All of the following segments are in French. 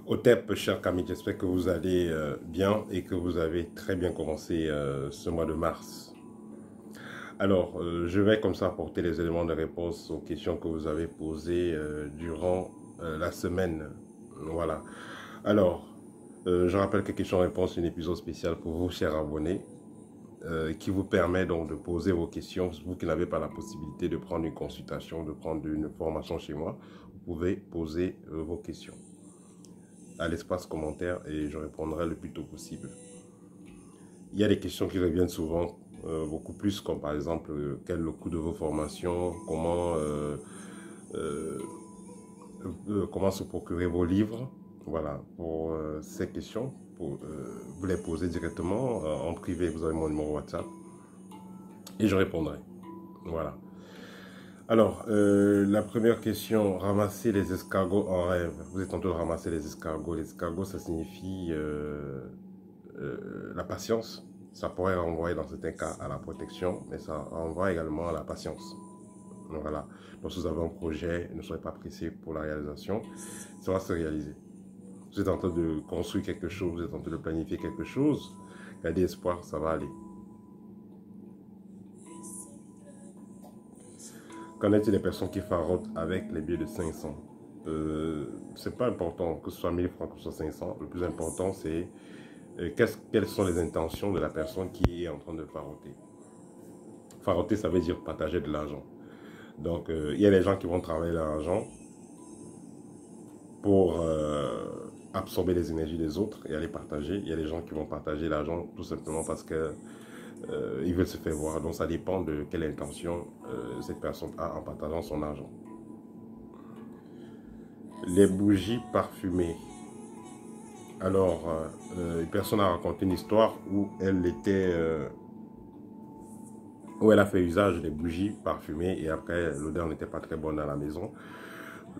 Au TEP, chers amis, j'espère que vous allez bien et que vous avez très bien commencé ce mois de mars. Alors, je vais comme ça apporter les éléments de réponse aux questions que vous avez posées durant la semaine. Voilà. Alors, je rappelle que questions-réponses, c'est un épisode spécial pour vous, chers abonnés, qui vous permet donc de poser vos questions. Vous qui n'avez pas la possibilité de prendre une consultation, de prendre une formation chez moi, vous pouvez poser vos questions à l'espace commentaire et je répondrai le plus tôt possible. Il y a des questions qui reviennent souvent, beaucoup plus, comme par exemple, quel est le coût de vos formations, euh, comment se procurer vos livres. Voilà, pour ces questions, vous les posez directement en privé, vous avez mon numéro WhatsApp et je répondrai. Voilà. Alors, la première question, ramasser les escargots en rêve. Vous êtes en train de ramasser les escargots. Les escargots, ça signifie la patience. Ça pourrait renvoyer dans certains cas à la protection, mais ça renvoie également à la patience. Voilà. Donc, si vous avez un projet, ne soyez pas pressé pour la réalisation. Ça va se réaliser. Vous êtes en train de construire quelque chose, vous êtes en train de planifier quelque chose. Gardez espoir, ça va aller. Qu'en est-il des personnes qui farotent avec les billets de 500? C'est pas important que ce soit 1000 francs, que ce soit 500. Le plus important, c'est quelles sont les intentions de la personne qui est en train de faroter. Faroter, ça veut dire partager de l'argent. Donc, il y a des gens qui vont travailler l'argent pour absorber les énergies des autres et aller partager. Il y a des gens qui vont partager l'argent tout simplement parce que ils veulent se faire voir. Donc, ça dépend de quelle intention cette personne a en partageant son argent. Les bougies parfumées. Alors, une personne a raconté une histoire où où elle a fait usage des bougies parfumées et après l'odeur n'était pas très bonne dans la maison.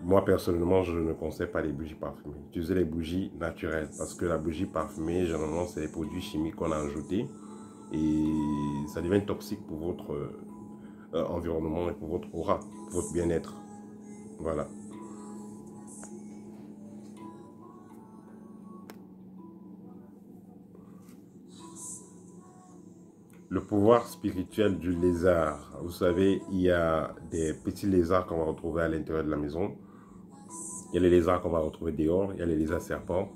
Moi personnellement, je ne conseille pas les bougies parfumées. Utilisez les bougies naturelles parce que la bougie parfumée, généralement, c'est des produits chimiques qu'on a ajoutés et ça devient toxique pour votre environnement et pour votre aura, pour votre bien-être. Voilà. Le pouvoir spirituel du lézard. Vous savez, il y a des petits lézards qu'on va retrouver à l'intérieur de la maison. Il y a les lézards qu'on va retrouver dehors. Il y a les lézards serpents.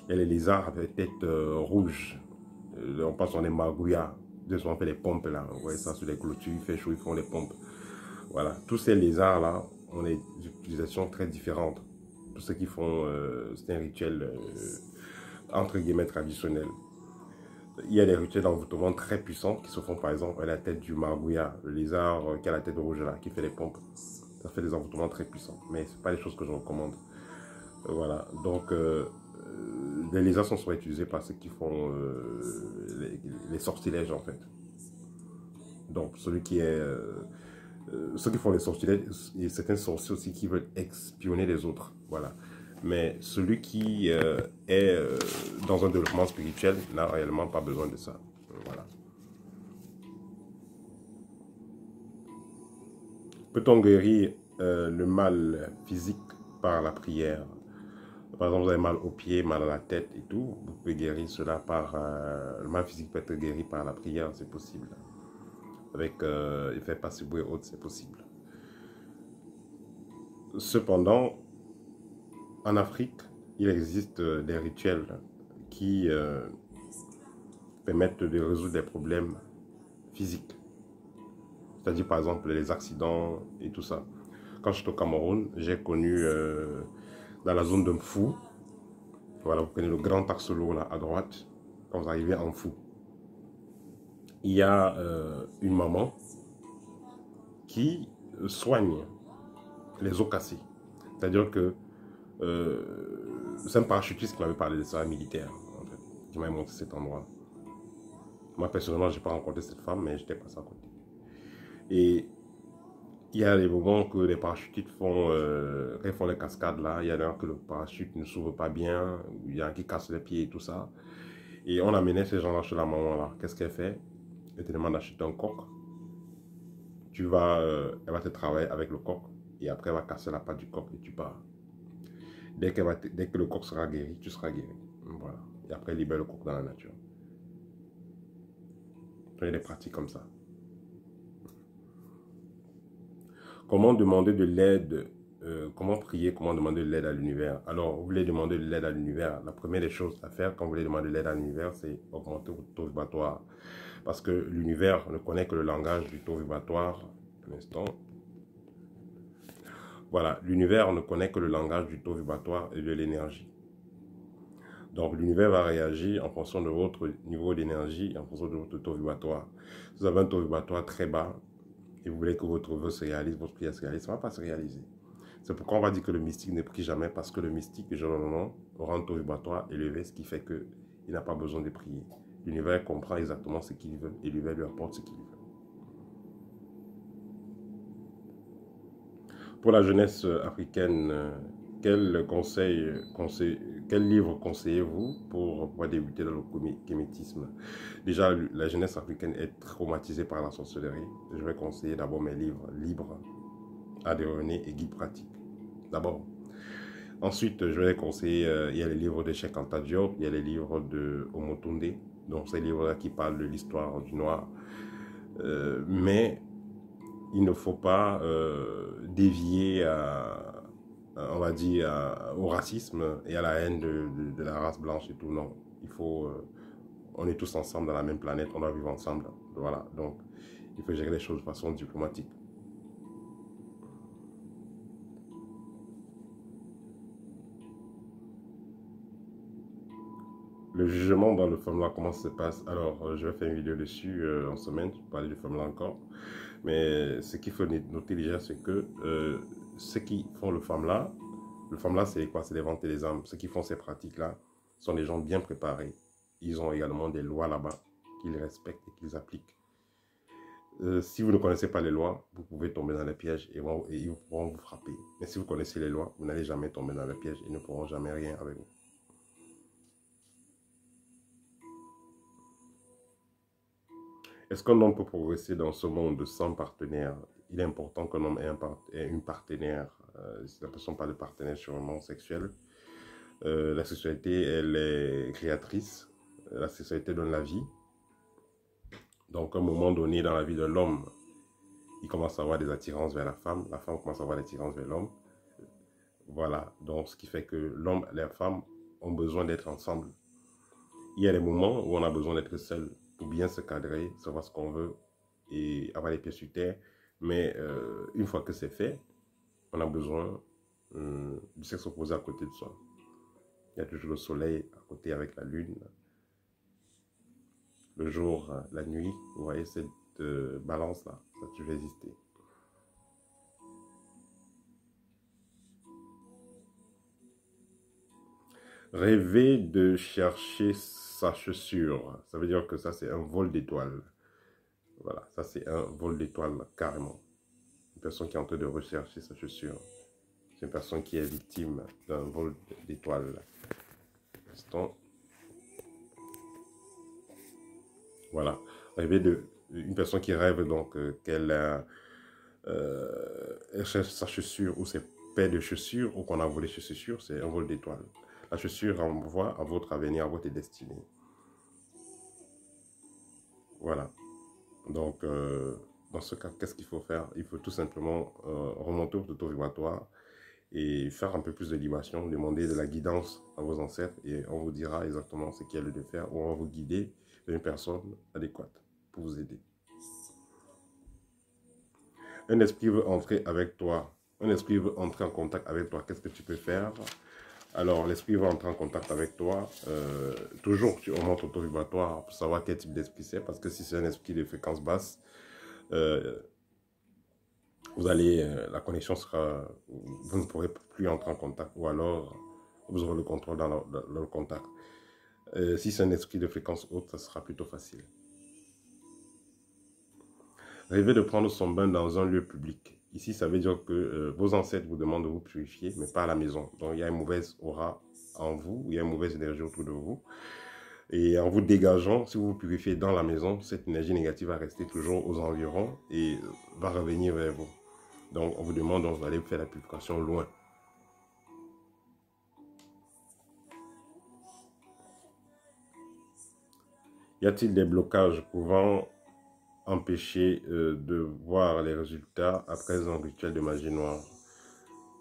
Il y a les lézards avec tête rouge. On passe sur les magouillas. Deux on fait les pompes là. Vous voyez ça sur les clôtures. Il fait chaud, ils font les pompes. Voilà. Tous ces lézards là ont des utilisations très différentes. Tous ceux qui font, c'est un rituel entre guillemets traditionnel. Il y a des rituels d'envoûtement très puissants qui se font par exemple à la tête du margouillat, le lézard qui a la tête rouge là, qui fait les pompes. Ça fait des envoûtements très puissants, mais ce pas les choses que je recommande. Voilà, donc les lézards sont souvent utilisés par ceux qui font les sortilèges en fait. Donc celui qui est, ceux qui font les sortilèges, et certains sorciers aussi qui veulent espionner les autres. Voilà. Mais celui qui est dans un développement spirituel n'a réellement pas besoin de ça. Voilà. Peut-on guérir le mal physique par la prière? Par exemple, vous avez mal aux pieds, mal à la tête et tout. Vous pouvez guérir cela par... le mal physique peut être guéri par la prière, c'est possible. Avec effet placebo et autres, c'est possible. Cependant, en Afrique, il existe des rituels qui permettent de résoudre des problèmes physiques. C'est-à-dire, par exemple, les accidents et tout ça. Quand j'étais au Cameroun, j'ai connu dans la zone de Mfou, voilà, vous prenez le grand axe lourd là à droite, quand vous arrivez en Fou, il y a une maman qui soigne les os cassés. C'est-à-dire que c'est un parachutiste qui m'avait parlé de ça, un militaire, en fait, qui m'avait montré cet endroit. Moi, personnellement, je n'ai pas rencontré cette femme, mais j'étais passé à côté. Et il y a des moments que les parachutistes font, quand ils font les cascades là, il y a que le parachute ne s'ouvre pas bien, il y a un qui casse les pieds et tout ça. Et on amenait ces gens-là chez la maman là. Qu'est-ce qu'elle fait? Elle te demande d'acheter un coq. Elle va te travailler avec le coq et après elle va casser la patte du coq et tu pars. dès que le coq sera guéri, tu seras guéri. Voilà. Et après, libère le coq dans la nature. Il y a des pratiques comme ça. Comment demander de l'aide, comment prier, comment demander de l'aide à l'univers? Alors, vous voulez demander de l'aide à l'univers. La première des choses à faire quand vous voulez demander de l'aide à l'univers, c'est augmenter votre taux vibratoire. Parce que l'univers ne connaît que le langage du taux vibratoire. Un instant. Voilà, l'univers ne connaît que le langage du taux vibratoire et de l'énergie. Donc, l'univers va réagir en fonction de votre niveau d'énergie, en fonction de votre taux vibratoire. Si vous avez un taux vibratoire très bas et vous voulez que votre vœu se réalise, votre prière se réalise, ça ne va pas se réaliser. C'est pourquoi on va dire que le mystique ne prie jamais, parce que le mystique, généralement, aura un taux vibratoire élevé, ce qui fait qu'il n'a pas besoin de prier. L'univers comprend exactement ce qu'il veut et l'univers lui apporte ce qu'il veut. Pour la jeunesse africaine, quel livre conseillez-vous pour pouvoir débuter dans le kémétisme? Déjà, la jeunesse africaine est traumatisée par la sorcellerie. Je vais conseiller d'abord mes livres libres, Adéoné et Guide pratique. D'abord. Ensuite, je vais conseiller, il y a les livres de Cheikh Anta Diop, il y a les livres de Omotunde, donc ces livres-là qui parlent de l'histoire du noir. Mais il ne faut pas dévier on va dire, au racisme et à la haine de la race blanche et tout. Non, il faut, on est tous ensemble dans la même planète, on doit vivre ensemble. Voilà, donc il faut gérer les choses de façon diplomatique. Le jugement dans le Femla, comment ça se passe? Alors, je vais faire une vidéo dessus en semaine, je vais parler du Femla encore. Mais ce qu'il faut noter déjà, c'est que ceux qui font le Femla, c'est quoi? C'est les ventes et les âmes. Ceux qui font ces pratiques-là sont des gens bien préparés. Ils ont également des lois là-bas qu'ils respectent et qu'ils appliquent. Si vous ne connaissez pas les lois, vous pouvez tomber dans les pièges et ils pourront vous frapper. Mais si vous connaissez les lois, vous n'allez jamais tomber dans les pièges et ils ne pourront jamais rien avec vous. Est-ce qu'un homme peut progresser dans ce monde sans partenaire? Il est important qu'un homme ait une partenaire. Si la personne parle de partenaire sûrement sexuel, la sexualité, elle est créatrice. La sexualité donne la vie. Donc, à un moment donné dans la vie de l'homme, il commence à avoir des attirances vers la femme commence à avoir des attirances vers l'homme. Voilà, donc ce qui fait que l'homme et la femme ont besoin d'être ensemble. Il y a des moments où on a besoin d'être seul pour bien se cadrer, savoir ce qu'on veut et avoir les pieds sur terre. Mais une fois que c'est fait, on a besoin du sexe opposé à côté de soi. Il y a toujours le soleil à côté avec la lune. Le jour, la nuit, vous voyez cette balance-là, ça a toujours existé. Rêver de chercher sa chaussure, ça veut dire que ça c'est un vol d'étoiles. Voilà, ça c'est un vol d'étoiles carrément. Une personne qui est en train de rechercher sa chaussure. C'est une personne qui est victime d'un vol d'étoiles. Voilà, rêver de une personne qui rêve donc qu'elle cherche sa chaussure ou ses paires de chaussures ou qu'on a volé ses chaussures, c'est un vol d'étoiles. La chaussure renvoie à votre avenir, à votre destinée. Voilà. Donc, dans ce cas, qu'est-ce qu'il faut faire? Il faut tout simplement remonter votre taux vibratoire et faire un peu plus de libération, demander de la guidance à vos ancêtres et on vous dira exactement ce qu'il y a lieu de faire ou on va vous guider vers une personne adéquate pour vous aider. Un esprit veut entrer avec toi. Un esprit veut entrer en contact avec toi. Qu'est-ce que tu peux faire? Alors, l'esprit va entrer en contact avec toi. Toujours, tu augmentes ton taux vibratoire pour savoir quel type d'esprit c'est. Parce que si c'est un esprit de fréquence basse, la connexion sera... Vous ne pourrez plus entrer en contact. Ou alors, vous aurez le contrôle dans le contact. Si c'est un esprit de fréquence haute, ça sera plutôt facile. Rêver de prendre son bain dans un lieu public. Ici, ça veut dire que vos ancêtres vous demandent de vous purifier, mais pas à la maison. Donc, il y a une mauvaise aura en vous, il y a une mauvaise énergie autour de vous. Et en vous dégageant, si vous vous purifiez dans la maison, cette énergie négative va rester toujours aux environs et va revenir vers vous. Donc, on vous demande d'aller faire la purification loin. Y a-t-il des blocages pouvant empêcher de voir les résultats après un rituel de magie noire?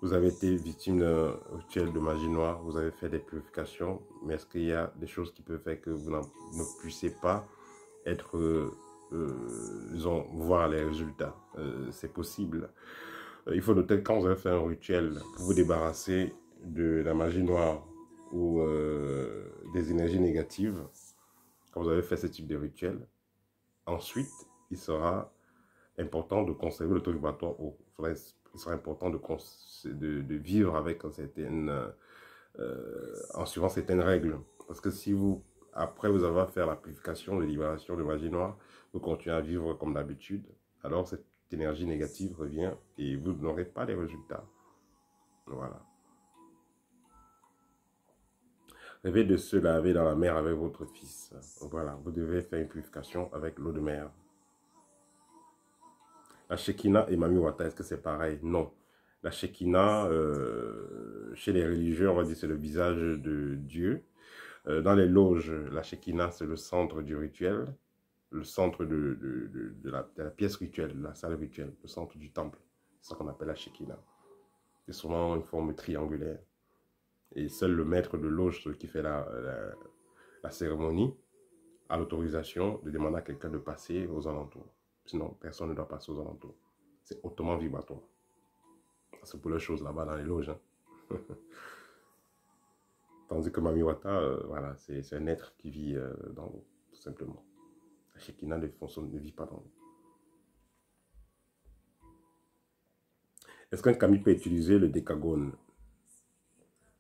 Vous avez été victime d'un rituel de magie noire, vous avez fait des purifications, mais est-ce qu'il y a des choses qui peuvent faire que vous ne puissiez pas être, disons, voir les résultats? C'est possible. Il faut noter que quand vous avez fait un rituel pour vous débarrasser de la magie noire ou des énergies négatives, quand vous avez fait ce type de rituel, ensuite, il sera important de conserver le taux vibratoire haut. Il sera important de vivre avec en suivant certaines règles. Parce que si vous, après vous avoir fait la purification, de libération de magie noire, vous continuez à vivre comme d'habitude, alors cette énergie négative revient et vous n'aurez pas les résultats. Voilà. Rêvez de se laver dans la mer avec votre fils. Voilà, vous devez faire une purification avec l'eau de mer. La Shekinah et Mami Wata, est-ce que c'est pareil? Non. La Shekinah, chez les religieux, on va dire c'est le visage de Dieu. Dans les loges, la Shekinah, c'est le centre du rituel, le centre de la pièce rituelle, la salle rituelle, le centre du temple. C'est ça qu'on appelle la Shekinah. C'est souvent une forme triangulaire. Et seul le maître de loge, celui qui fait la cérémonie, a l'autorisation de demander à quelqu'un de passer aux alentours. Sinon, personne ne doit passer aux alentours. C'est hautement vibratoire. C'est pour les choses là-bas dans les loges. Hein. Tandis que Mami Wata, voilà, c'est un être qui vit dans l'eau, tout simplement. La Shekinah ne vit pas dans l'eau. Est-ce qu'un kami peut utiliser le décagone?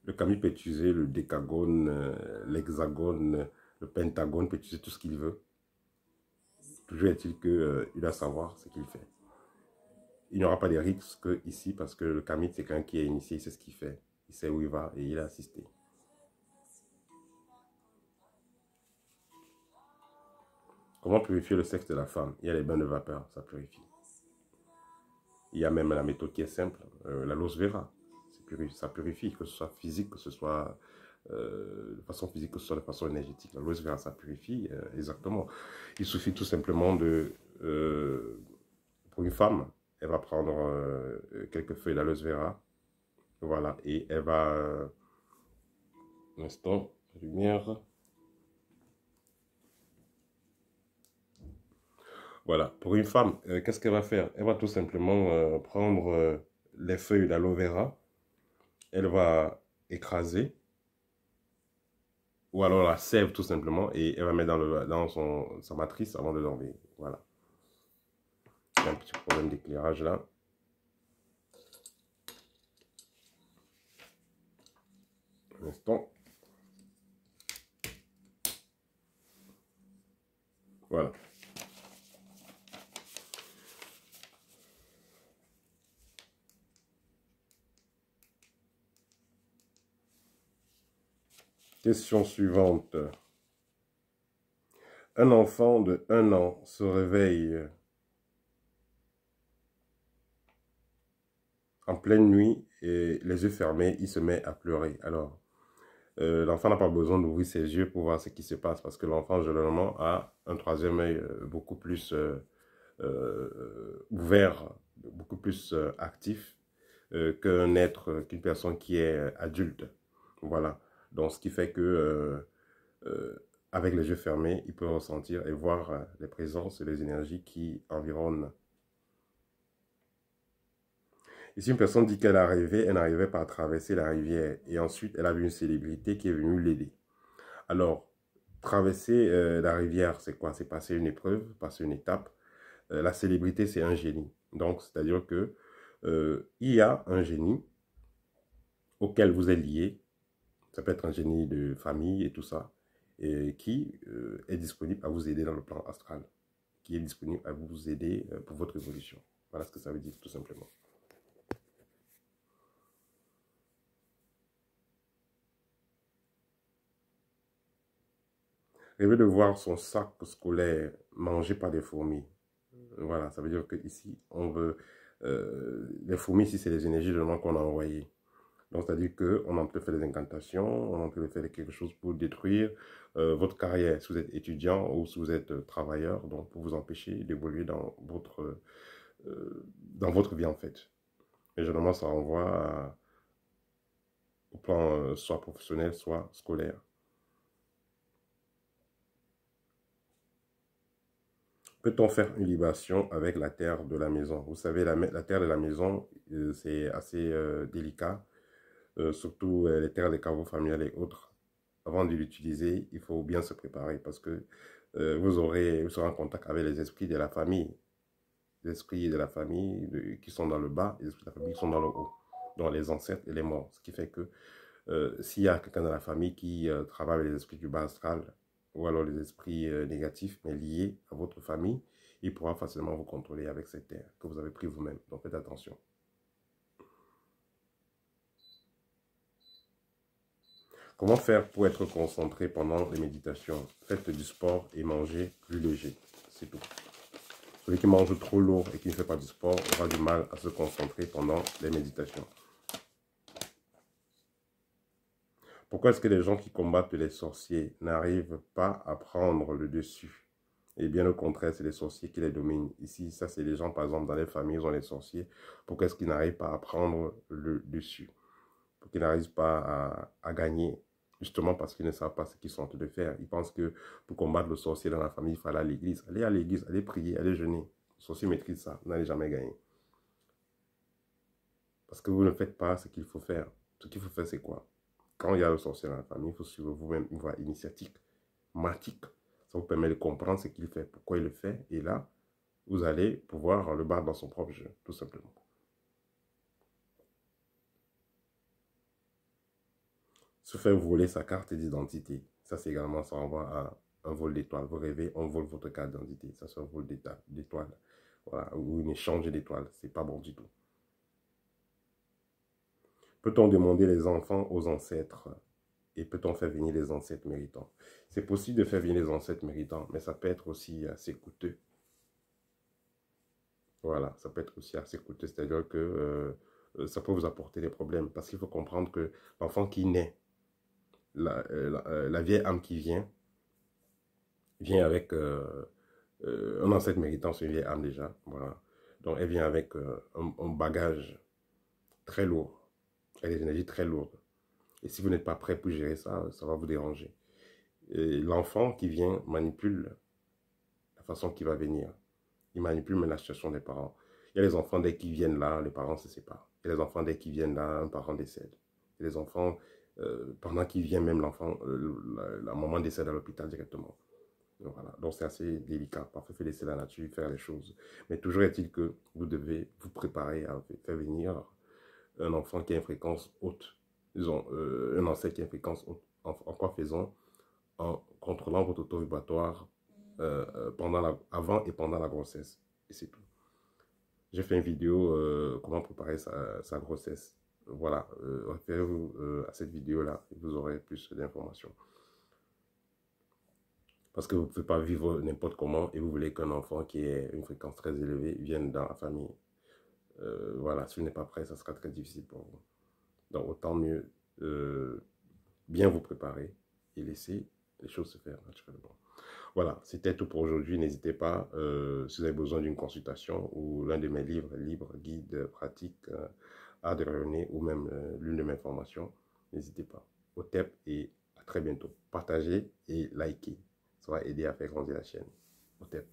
Le kami peut utiliser le décagone, l'hexagone, le pentagone, peut utiliser tout ce qu'il veut. Toujours est-il qu'il doit savoir ce qu'il fait. Il n'y aura pas de risque ici parce que le kami, c'est quelqu'un qui est initié, il sait ce qu'il fait. Il sait où il va et il a assisté. Comment purifier le sexe de la femme? Il y a les bains de vapeur, ça purifie. Il y a même la méthode qui est simple, la Lose Vera. Ça purifie, que ce soit physique, que ce soit de façon physique, que ce soit de façon énergétique. La Lose Vera, ça purifie, exactement. Il suffit tout simplement de... pour une femme, elle va prendre quelques feuilles d'aloe vera, voilà, et elle va... un instant, lumière... Voilà, pour une femme, qu'est-ce qu'elle va faire? Elle va tout simplement prendre les feuilles d'aloe vera, elle va écraser, ou alors la sève tout simplement, et elle va mettre dans sa matrice avant de dormir. Voilà. Il y a un petit problème d'éclairage là. Un instant. Voilà. Question suivante. Un enfant de 1 an se réveille en pleine nuit et les yeux fermés, il se met à pleurer. Alors, l'enfant n'a pas besoin d'ouvrir ses yeux pour voir ce qui se passe parce que l'enfant, généralement, a un troisième œil beaucoup plus ouvert, beaucoup plus actif qu'une personne qui est adulte. Voilà. Donc, ce qui fait que avec les yeux fermés, il peut ressentir et voir les présences et les énergies qui environnent. Ici, une personne dit qu'elle a rêvé, elle n'arrivait pas à traverser la rivière. Et ensuite, elle a vu une célébrité qui est venue l'aider. Alors, traverser la rivière, c'est quoi? C'est passer une épreuve, passer une étape. La célébrité, c'est un génie. Donc, c'est-à-dire que il y a un génie auquel vous êtes lié. Ça peut être un génie de famille et tout ça. Et qui est disponible à vous aider dans le plan astral. Qui est disponible à vous aider pour votre évolution. Voilà ce que ça veut dire, tout simplement. Rêver de voir son sac scolaire mangé par des fourmis. Voilà, ça veut dire qu'ici, on veut... les fourmis, ici, c'est les énergies de qu'on a envoyées. Donc, c'est-à-dire qu'on est en train de faire des incantations, on est en train de faire quelque chose pour détruire votre carrière, si vous êtes étudiant ou si vous êtes travailleur, donc pour vous empêcher d'évoluer dans votre vie en fait. Et généralement, ça renvoie au plan soit professionnel, soit scolaire. Peut-on faire une libation avec la terre de la maison? Vous savez, la terre de la maison, c'est assez délicat, surtout les terres des caveaux familiales et autres. Avant de l'utiliser, il faut bien se préparer parce que vous serez en contact avec les esprits de la famille. Les esprits de la famille qui sont dans le bas et les esprits de la famille qui sont dans le haut. Donc les ancêtres et les morts. Ce qui fait que s'il y a quelqu'un dans la famille qui travaille avec les esprits du bas astral ou alors les esprits négatifs mais liés à votre famille, il pourra facilement vous contrôler avec cette terre que vous avez pris vous-même. Donc faites attention. Comment faire pour être concentré pendant les méditations? Faites du sport et mangez plus léger. C'est tout. Celui qui mange trop lourd et qui ne fait pas du sport aura du mal à se concentrer pendant les méditations. Pourquoi est-ce que les gens qui combattent les sorciers n'arrivent pas à prendre le dessus? Et bien au contraire, c'est les sorciers qui les dominent. Ici, ça c'est les gens, par exemple, dans les familles, ils ont les sorciers. Pourquoi est-ce qu'ils n'arrivent pas à prendre le dessus? Pour qu'ils n'arrivent pas à gagner, justement parce qu'ils ne savent pas ce qu'ils sont en train de faire. Ils pensent que pour combattre le sorcier dans la famille, il faut aller à l'église. Allez à l'église, allez prier, allez jeûner. Le sorcier maîtrise ça, vous n'allez jamais gagner. Parce que vous ne faites pas ce qu'il faut faire. Ce qu'il faut faire, c'est quoi? Quand il y a le sorcier dans la famille, il faut suivre vous-même une voie initiatique, matique. Ça vous permet de comprendre ce qu'il fait, pourquoi il le fait. Et là, vous allez pouvoir le battre dans son propre jeu, tout simplement. Se faire voler sa carte d'identité. Ça, c'est également, ça renvoie à un vol d'étoiles. Vous rêvez, on vole votre carte d'identité. Ça, c'est un vol d'étoiles. Voilà, ou un échange d'étoiles. C'est pas bon du tout. Peut-on demander les enfants aux ancêtres? Et peut-on faire venir les ancêtres méritants? C'est possible de faire venir les ancêtres méritants, mais ça peut être aussi assez coûteux. Voilà, ça peut être aussi assez coûteux. C'est-à-dire que ça peut vous apporter des problèmes. Parce qu'il faut comprendre que l'enfant qui naît, la vieille âme qui vient avec un ancêtre méritant, c'est une vieille âme déjà. Voilà. Donc elle vient avec un bagage très lourd, et des énergies très lourdes. Et si vous n'êtes pas prêt pour gérer ça, ça va vous déranger. Et l'enfant qui vient manipule la façon qu'il va venir. Il manipule même la situation des parents. Il y a les enfants, dès qu'ils viennent là, les parents se séparent. Il y a les enfants, dès qu'ils viennent là, un parent décède. Il y a les enfants, pendant qu'ils viennent, même l'enfant, la maman décède à l'hôpital directement. Donc voilà, donc c'est assez délicat. Parfois, il faut laisser la nature faire les choses. Mais toujours est-il que vous devez vous préparer à faire venir un enfant qui a une fréquence haute. Disons, un ancêtre qui a une fréquence haute. En quoi faisons? En contrôlant votre taux vibratoire avant et pendant la grossesse. Et c'est tout. J'ai fait une vidéo comment préparer sa grossesse. Voilà, référez-vous à cette vidéo-là et vous aurez plus d'informations. Parce que vous ne pouvez pas vivre n'importe comment et vous voulez qu'un enfant qui ait une fréquence très élevée vienne dans la famille. Voilà, si vous n'êtes pas prêt, ça sera très difficile pour vous. Donc autant mieux bien vous préparer et laisser les choses se faire naturellement. Voilà, c'était tout pour aujourd'hui. N'hésitez pas, si vous avez besoin d'une consultation ou l'un de mes livres, guides, pratiques, art de rayonner ou même l'une de mes formations, n'hésitez pas. Au TEP et à très bientôt. Partagez et likez. Ça va aider à faire grandir la chaîne. Au TEP.